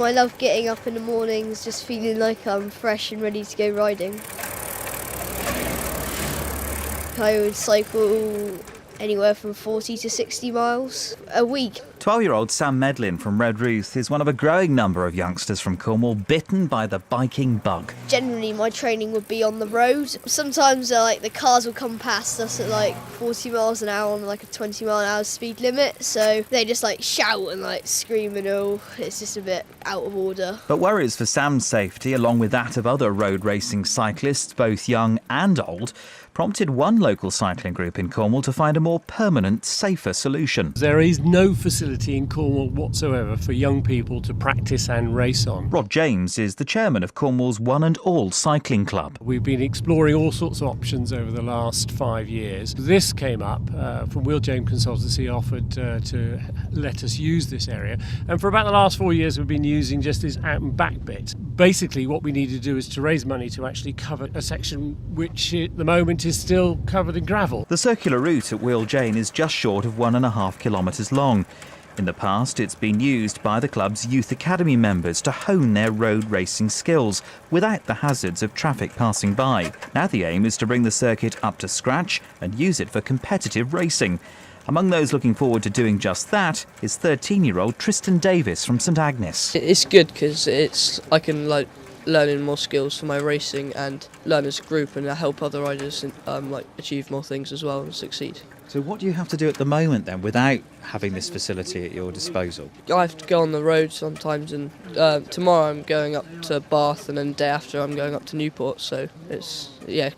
I love getting up in the mornings, just feeling like I'm fresh and ready to go riding. I would cycle anywhere from 40 to 60 miles a week. 12-year-old Sam Medlin from Redruth is one of a growing number of youngsters from Cornwall bitten by the biking bug. Generally, my training would be on the road. Sometimes the cars will come past us at 40 miles an hour on a 20 mile an hour speed limit. So they just shout and scream and all. It's just a bit out of order. But worries for Sam's safety, along with that of other road racing cyclists, both young and old, prompted one local cycling group in Cornwall to find a more permanent, safer solution. There is no facility in Cornwall whatsoever for young people to practice and race on. Rod James is the chairman of Cornwall's One and All Cycling Club. We've been exploring all sorts of options over the last 5 years. This came up from Wheal Consultancy, offered to let us use this area. And for about the last 4 years, we've been using just this out and back bit. Basically, what we need to do is to raise money to actually cover a section which at the moment is still covered in gravel. The circular route at Wheal is just short of 1.5 kilometres long. In the past, it's been used by the club's youth academy members to hone their road racing skills without the hazards of traffic passing by. Now the aim is to bring the circuit up to scratch and use it for competitive racing. Among those looking forward to doing just that is 13-year-old Tristan Davies from St Agnes. It's good because I can learning more skills for my racing and learn as a group and help other riders achieve more things as well and succeed. So what do you have to do at the moment then without having this facility at your disposal? I have to go on the road sometimes, and tomorrow I'm going up to Bath, and then the day after I'm going up to Newport, so it's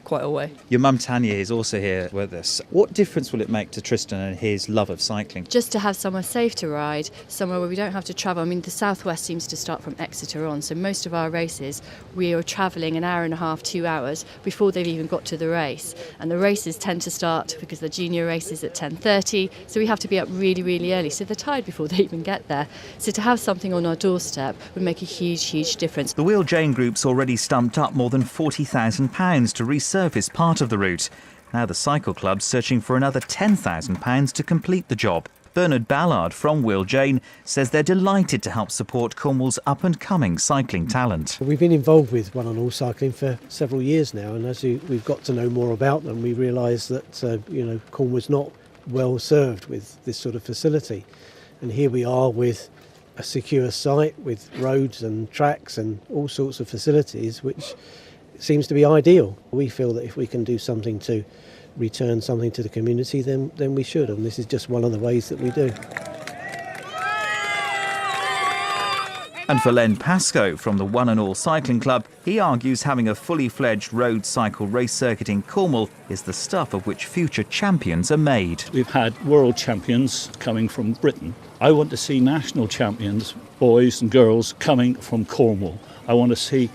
quite a way. Your mum Tanya is also here with us. What difference will it make to Tristan and his love of cycling? Just to have somewhere safe to ride, somewhere where we don't have to travel. I mean, the southwest seems to start from Exeter on, so most of our races we are travelling an hour and a half, 2 hours before they've even got to the race, and the races tend to start, because the junior race is at 10:30, so we have to be up really early, so they're tired before they even get there. So to have something on our doorstep would make a huge difference. The Wheal Group's already stumped up more than £40,000 to resurface part of the route. Now the cycle club's searching for another £10,000 to complete the job. Bernard Ballard from Wheal says they're delighted to help support Cornwall's up-and-coming cycling talent. We've been involved with One and All Cycling for several years now, and as we've got to know more about them, we realise that Cornwall's not well served with this sort of facility. And here we are with a secure site with roads and tracks and all sorts of facilities, which seems to be ideal. We feel that if we can do something to return something to the community, then we should, and this is just one of the ways that we do. And for Len Pascoe from the One and All Cycling Club, he argues having a fully fledged road cycle race circuit in Cornwall is the stuff of which future champions are made. We've had world champions coming from Britain. I want to see national champions, boys and girls, coming from Cornwall. I want to see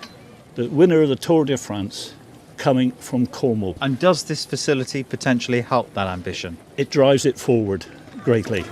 the winner of the Tour de France coming from Cornwall. And does this facility potentially help that ambition? It drives it forward greatly.